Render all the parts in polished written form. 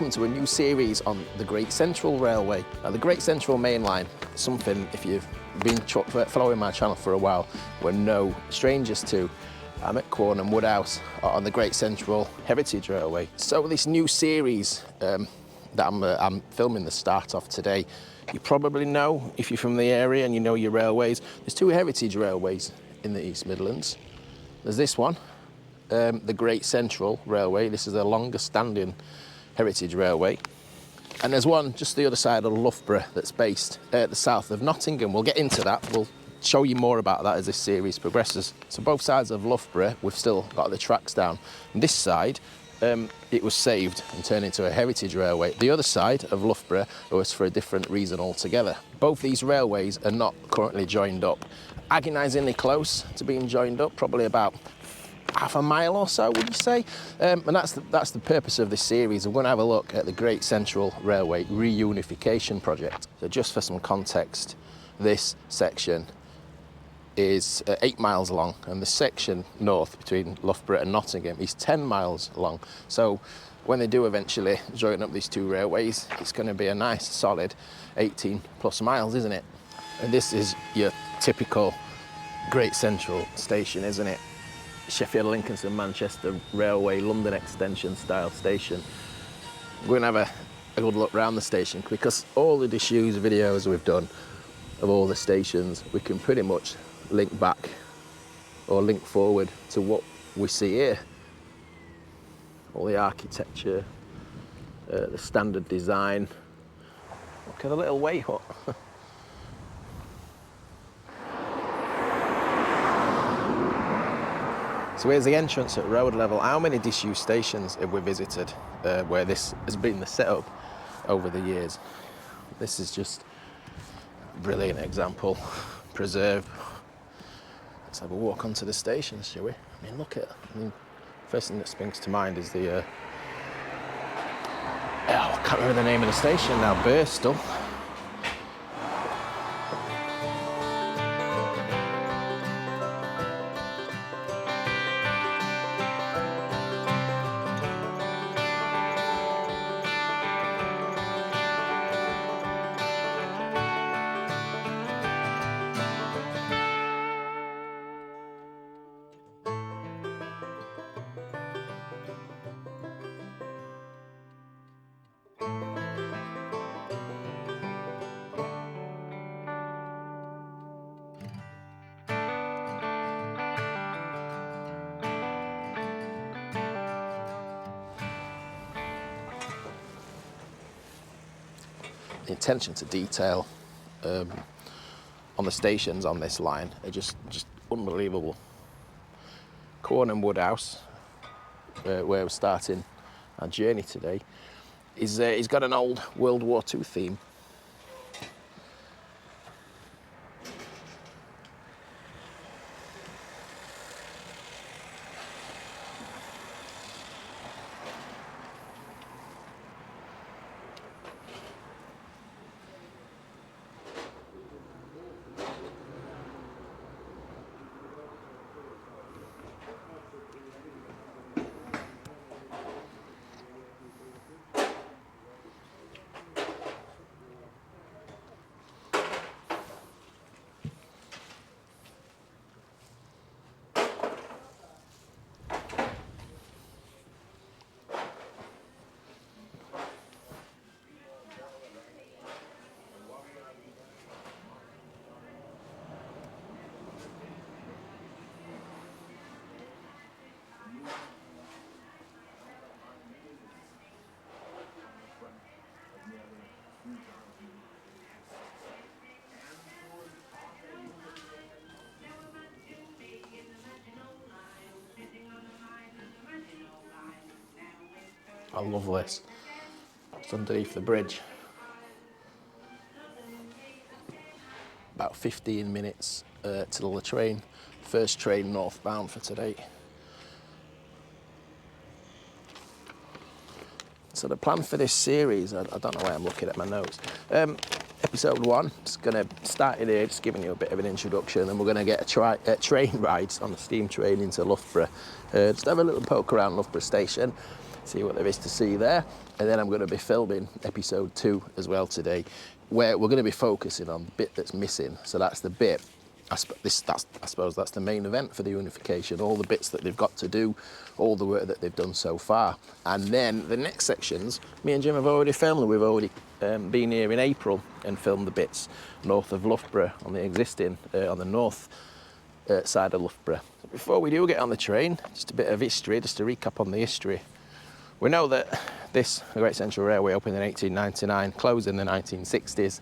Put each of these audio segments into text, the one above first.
welcome to a new series on the Great Central Railway. Now, the Great Central Main Line, something, if you've been following my channel for a while, we're no strangers to. I'm at Quornham Woodhouse on the Great Central Heritage Railway. So this new series that I'm filming the start of today, you probably know, if you're from the area and you know your railways, there's two heritage railways in the East Midlands. There's this one, the Great Central Railway. This is the longest standing heritage railway. And there's one just the other side of Loughborough that's based at the south of Nottingham. We'll get into that. We'll show you more about that as this series progresses. So both sides of Loughborough, we've still got the tracks down. And this side, it was saved and turned into a heritage railway. The other side of Loughborough was for a different reason altogether. Both these railways are not currently joined up. Agonisingly close to being joined up, probably about half a mile or so, would you say? And that's the purpose of this series. We're going to have a look at the Great Central Railway reunification project. So just for some context, this section is 8 miles long, and the section north between Loughborough and Nottingham is 10 miles long. So when they do eventually join up these two railways, it's going to be a nice solid 18 plus miles, isn't it? And this is your typical Great Central station, isn't it? Sheffield Lincolnshire Manchester Railway London Extension style station. We're going to have a good look around the station, because all the disused videos we've done of all the stations, we can pretty much link back or link forward to what we see here. All the architecture, the standard design. Look at the little way hut. So here's the entrance at road level. How many disused stations have we visited where this has been the setup over the years? This is just a brilliant example. Preserved. Let's have a walk onto the station, shall we? I mean, look at, first thing that springs to mind is the, I can't remember the name of the station now, Birstall. The attention to detail on the stations on this line are just unbelievable. Quornham Woodhouse, where we're starting our journey today, he's got an old World War II theme. I love this. It's underneath the bridge. About 15 minutes till the train. First train northbound for today. So the plan for this series, I don't know why I'm looking at my notes. Episode 1, just going to start in here, just giving you a bit of an introduction, and we're going to get a train ride on the steam train into Loughborough. Just have a little poke around Loughborough station. see what there is to see there. And then I'm going to be filming episode 2 as well today, where we're going to be focusing on the bit that's missing. So that's the bit, I suppose that's the main event for the unification, all the bits that they've got to do, all the work that they've done so far. And then the next sections, me and Jim have already filmed. We've already been here in April and filmed the bits north of Loughborough on the existing, on the north side of Loughborough. Before we do get on the train, just a bit of history, just to recap on the history. We know that the Great Central Railway opened in 1899, closed in the 1960s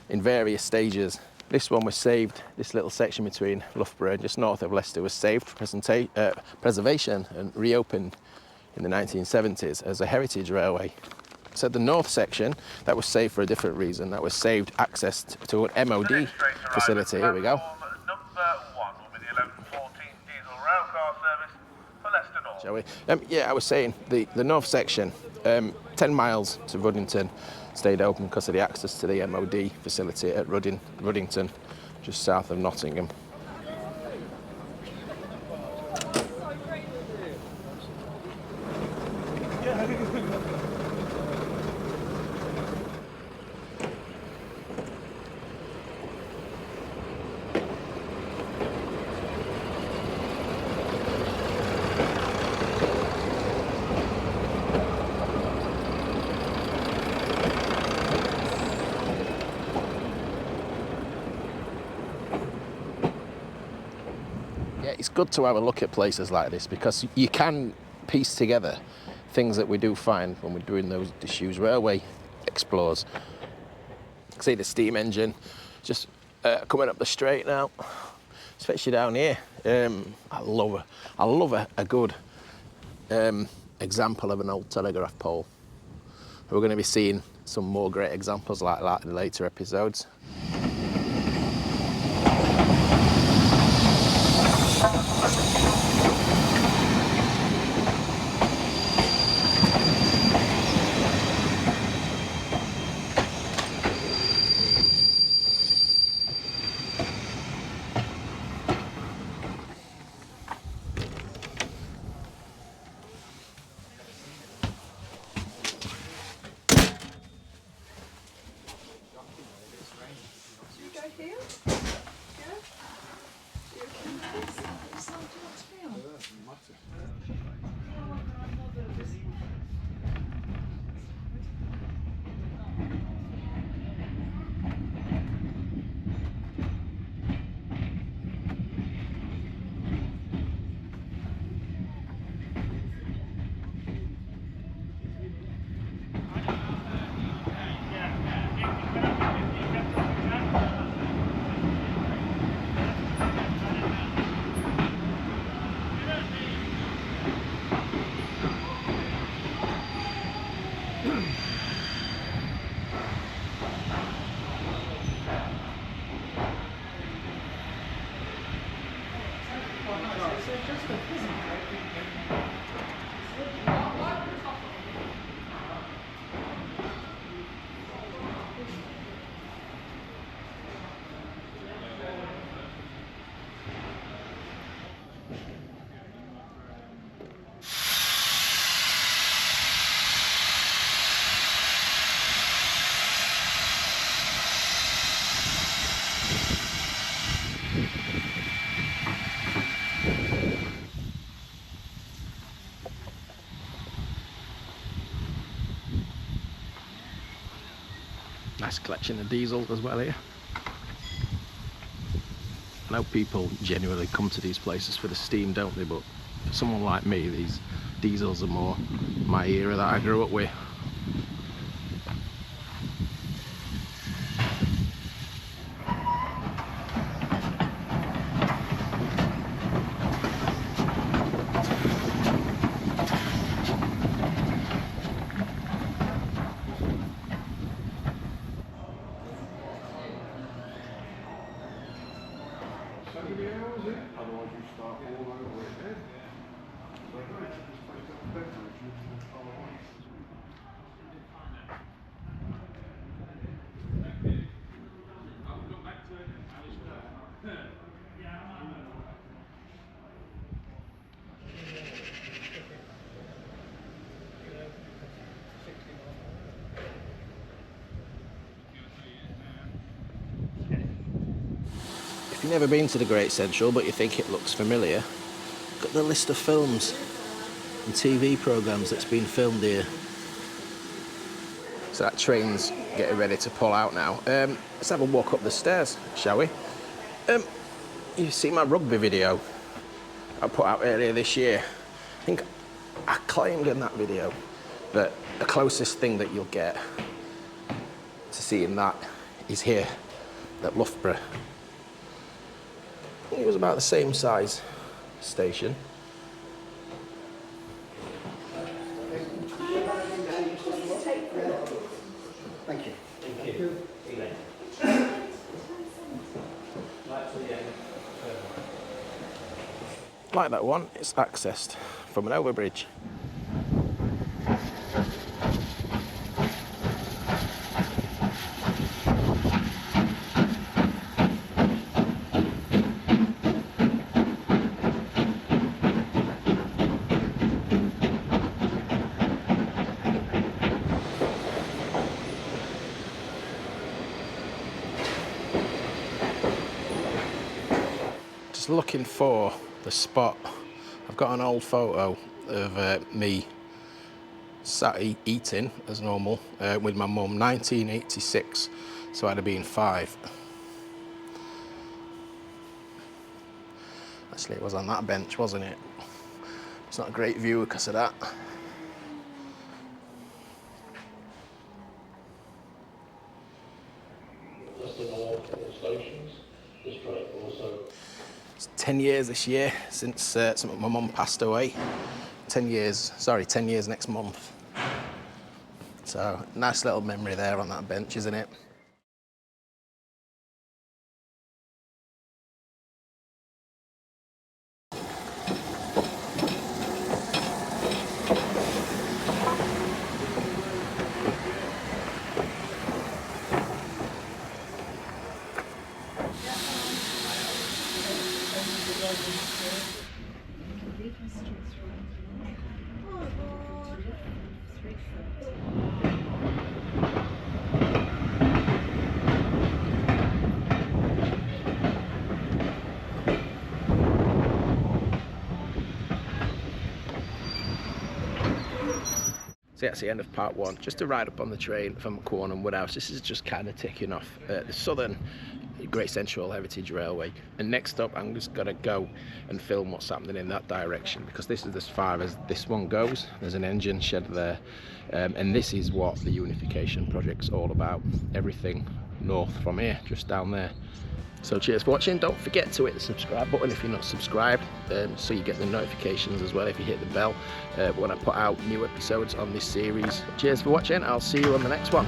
in various stages. This one was saved, this little section between Loughborough and just north of Leicester was saved for preservation and reopened in the 1970s as a heritage railway. So the north section, that was saved for a different reason. That was saved access to an MOD facility. Here we go. Shall we? Yeah, I was saying the north section, 10 miles to Ruddington, stayed open because of the access to the MOD facility at Ruddington, just south of Nottingham. It's good to have a look at places like this because you can piece together things that we do find when we're doing those disused railway explores. See the steam engine just coming up the straight now, especially down here. I love a good example of an old telegraph pole. We're going to be seeing some more great examples like that in later episodes. Nice collection of diesel as well here. I know people genuinely come to these places for the steam, don't they? But for someone like me, these diesels are more my era that I grew up with. you've never been to the Great Central but you think it looks familiar, look at the list of films and TV programmes that's been filmed here. So that train's getting ready to pull out now. Let's have a walk up the stairs, shall we? You see my rugby video I put out earlier this year? I think I claimed in that video that the closest thing that you'll get to seeing that is here at Loughborough. It was about the same size station. Thank you. Thank you. Like that one, it's accessed from an overbridge. Just looking for the spot. I've got an old photo of me sat eating as normal with my mum, 1986, so I'd have been 5. Actually, it was on that bench, wasn't it? It's not a great view because of that. Just in all stations, this train also. It's 10 years this year since my mum passed away. 10 years next month. So, nice little memory there on that bench, isn't it? So that's the end of part 1. Just to ride up on the train from Quorn Woodhouse. This is just kind of ticking off the southern Great Central Heritage Railway. And next up, I'm just going to go and film what's happening in that direction, because this is as far as this one goes. There's an engine shed there. And this is what the unification project's all about. Everything north from here, just down there. So cheers for watching. Don't forget to hit the subscribe button if you're not subscribed, so you get the notifications as well if you hit the bell when I put out new episodes on this series. Cheers for watching. I'll see you on the next one.